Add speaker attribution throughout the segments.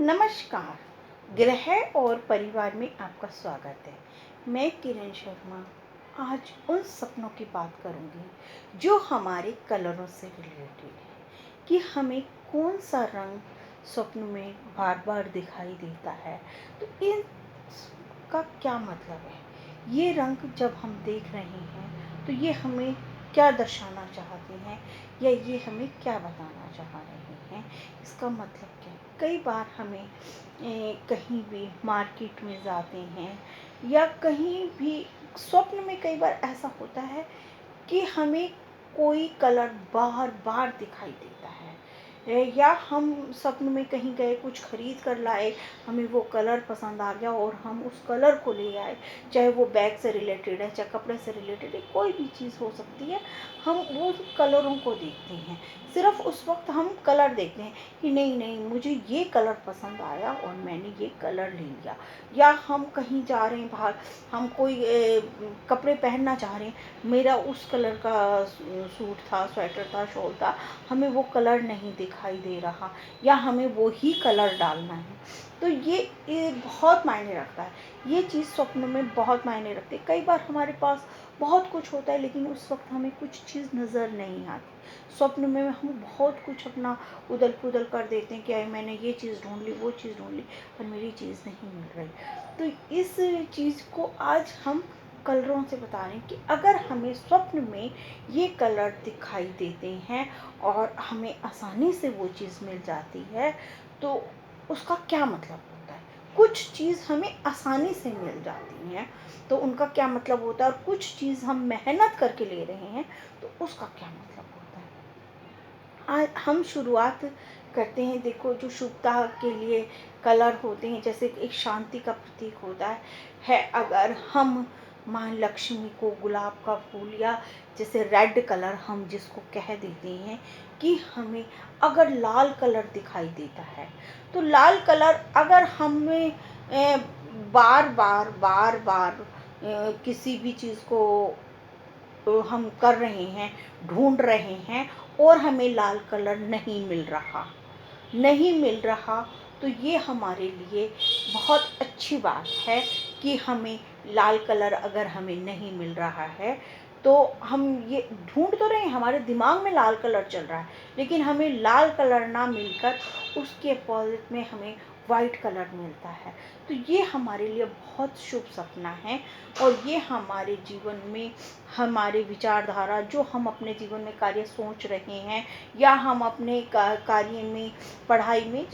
Speaker 1: नमस्कार। गृह और परिवार में आपका स्वागत है। मैं किरण शर्मा आज उन सपनों की बात करूंगी जो हमारे कलरों से रिलेटेड है कि हमें कौन सा रंग स्वप्न में बार बार दिखाई देता है। तो इनका क्या मतलब है, ये रंग जब हम देख रहे हैं तो ये हमें क्या दर्शाना चाहते हैं या ये हमें क्या बताना चाह रहे हैं, इसका मतलब क्या है। कई बार हमें कहीं भी मार्केट में जाते हैं या कहीं भी स्वप्न में कई बार ऐसा होता है कि हमें कोई कलर बार बार दिखाई देता है, या हम स्वप्न में कहीं गए, कुछ खरीद कर लाए, हमें वो कलर पसंद आ गया और हम उस कलर को ले आए। चाहे वो बैग से रिलेटेड है, चाहे कपड़े से रिलेटेड है, कोई भी चीज़ हो सकती है। हम वो कलरों को देखते हैं, सिर्फ उस वक्त हम कलर देखते हैं कि नहीं नहीं मुझे ये कलर पसंद आया और मैंने ये कलर ले लिया। या हम कहीं जा रहे हैं बाहर, हम कोई कपड़े पहनना चाह रहे हैं, मेरा उस कलर का सूट था, स्वेटर था, शॉल था, हमें वो कलर नहीं दिखाई दे रहा या हमें वो ही कलर डालना है। तो ये बहुत मायने रखता है। ये चीज़ स्वप्न में बहुत मायने रखती है। कई बार हमारे पास बहुत कुछ होता है लेकिन उस वक्त हमें कुछ चीज़ नज़र नहीं आती। स्वप्न में हम बहुत कुछ अपना उदल पुदल कर देते हैं कि अरे मैंने ये चीज़ ढूंढ ली, वो चीज़ ढूंढ ली, पर मेरी चीज़ नहीं मिल रही। तो इस चीज़ को आज हम कलरों से बता रहे हैं कि अगर हमें स्वप्न में ये कलर दिखाई देते हैं और हमें आसानी से वो चीज़ मिल जाती है तो उसका क्या मतलब होता है। कुछ चीज़ हमें आसानी से मिल जाती हैं तो उनका क्या मतलब होता है, और कुछ चीज़ हम मेहनत करके ले रहे हैं तो उसका क्या मतलब होता है। आज हम शुरुआत करते हैं। देखो, जो शुभता के लिए कलर होते हैं, जैसे एक शांति का प्रतीक होता है। अगर हम माँ लक्ष्मी को गुलाब का फूल या जैसे रेड कलर हम जिसको कह देते हैं कि हमें अगर लाल कलर दिखाई देता है तो लाल कलर अगर हमें बार बार बार बार किसी भी चीज़ को हम कर रहे हैं, ढूंढ रहे हैं और हमें लाल कलर नहीं मिल रहा, तो ये हमारे लिए बहुत अच्छी बात है कि हमें लाल कलर अगर हमें नहीं मिल रहा है तो हम ये ढूंढ तो रहे हैं, हमारे दिमाग में लाल कलर चल रहा है, लेकिन हमें लाल कलर ना मिलकर उसके अपोजिट में हमें वाइट कलर मिलता है। तो ये हमारे लिए बहुत शुभ सपना है और ये हमारे जीवन में हमारे विचारधारा, जो हम अपने जीवन में कार्य सोच रहे हैं या हम अपने कार्य में, पढ़ाई में,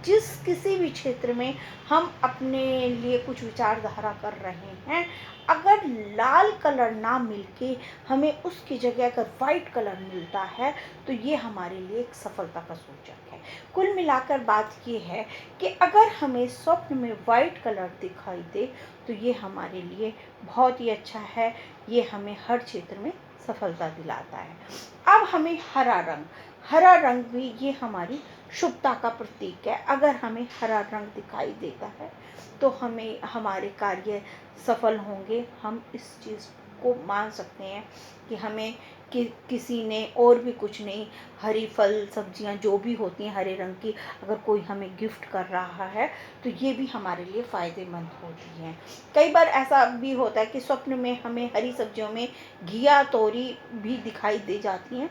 Speaker 1: जिस किसी भी क्षेत्र में हम अपने लिए कुछ विचारधारा कर रहे हैं, अगर लाल कलर ना मिलके हमें उसकी जगह अगर वाइट कलर मिलता है तो ये हमारे लिए एक सफलता का सूचक है। कुल मिलाकर बात ये है कि अगर हमें स्वप्न में वाइट कलर दिखाई दे तो ये हमारे लिए बहुत ही अच्छा है। ये हमें हर क्षेत्र में सफलता दिलाता है। अब हमें हरा रंग भी ये हमारी शुभता का प्रतीक है। अगर हमें हरा रंग दिखाई देता है तो हमें हमारे कार्य सफल होंगे। हम इस चीज़ को मान सकते हैं कि हमें किसी ने और भी कुछ नहीं, हरी फल सब्जियां जो भी होती हैं हरे रंग की, अगर कोई हमें गिफ्ट कर रहा है तो ये भी हमारे लिए फ़ायदेमंद होती हैं। कई बार ऐसा भी होता है कि स्वप्न में हमें हरी सब्जियों में घिया तोरी भी दिखाई दे जाती हैं,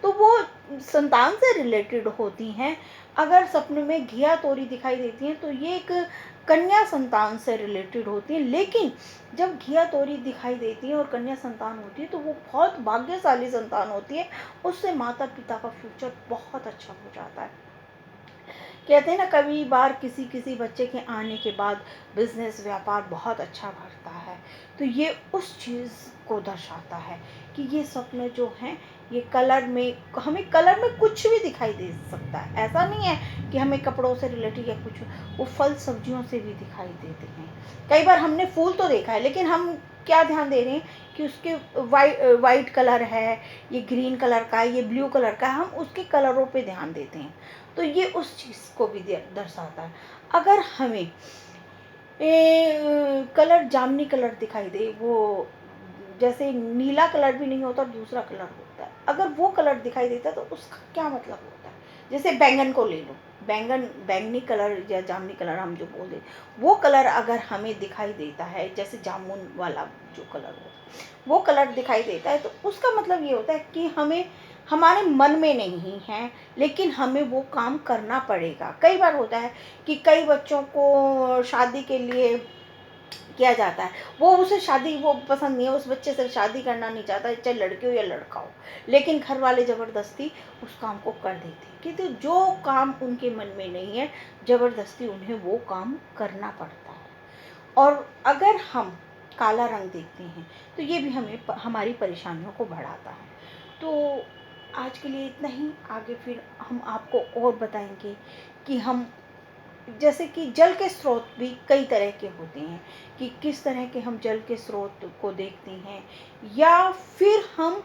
Speaker 1: तो वो संतान से रिलेटेड होती हैं। अगर सपने में घिया तोरी दिखाई देती हैं तो ये एक कन्या संतान से रिलेटेड होती है। लेकिन जब घिया तोरी दिखाई देती है और कन्या संतान होती है तो वो बहुत भाग्यशाली संतान होती है। उससे माता पिता का फ्यूचर बहुत अच्छा हो जाता है। कहते हैं ना, कभी बार किसी किसी बच्चे के आने के बाद बिजनेस व्यापार बहुत अच्छा बढ़ता है। तो ये उस चीज़ को दर्शाता है कि ये स्वप्न जो हैं ये कलर में, हमें कलर में कुछ भी दिखाई दे सकता है। ऐसा नहीं है कि हमें कपड़ों से रिलेटेड या कुछ, वो फल सब्जियों से भी दिखाई देते हैं। कई बार हमने फूल तो देखा है लेकिन हम क्या ध्यान दे रहे हैं कि उसके वाइट कलर है, ये ग्रीन कलर का है, ये ब्लू कलर का है, हम उसके कलरों पे ध्यान देते हैं। तो ये उस चीज़ को भी दर्शाता है। अगर हमें कलर जामनी कलर दिखाई दे, वो जैसे नीला कलर भी नहीं होता और दूसरा कलर होता है, अगर वो कलर दिखाई देता है तो उसका क्या मतलब होता है। जैसे बैंगन को ले लो, बैंगनी कलर या जामुनी कलर हम जो बोले, वो कलर अगर हमें दिखाई देता है, जैसे जामुन वाला जो कलर हो वो कलर दिखाई देता है, तो उसका मतलब ये होता है कि हमें हमारे मन में नहीं है, लेकिन हमें वो काम करना पड़ेगा। कई बार होता है कि कई बच्चों को शादी के लिए किया जाता है, वो उसे शादी वो पसंद नहीं है, उस बच्चे से शादी करना नहीं चाहता, चाहे लड़की हो या लड़का हो, लेकिन घर वाले ज़बरदस्ती उस काम को कर देते हैं, क्योंकि जो काम उनके मन में नहीं है ज़बरदस्ती उन्हें वो काम करना पड़ता है। और अगर हम काला रंग देखते हैं तो ये भी हमें हमारी परेशानियों को बढ़ाता है। तो आज के लिए इतना ही, आगे फिर हम आपको और बताएंगे कि हम जैसे कि जल के स्रोत भी कई तरह के होते हैं, कि किस तरह के हम जल के स्रोत को देखते हैं, या फिर हम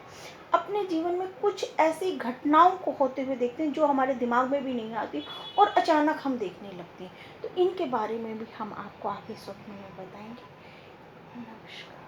Speaker 1: अपने जीवन में कुछ ऐसी घटनाओं को होते हुए देखते हैं जो हमारे दिमाग में भी नहीं आती और अचानक हम देखने लगते हैं। तो इनके बारे में भी हम आपको आगे स्वप्न में बताएंगे। नमस्कार।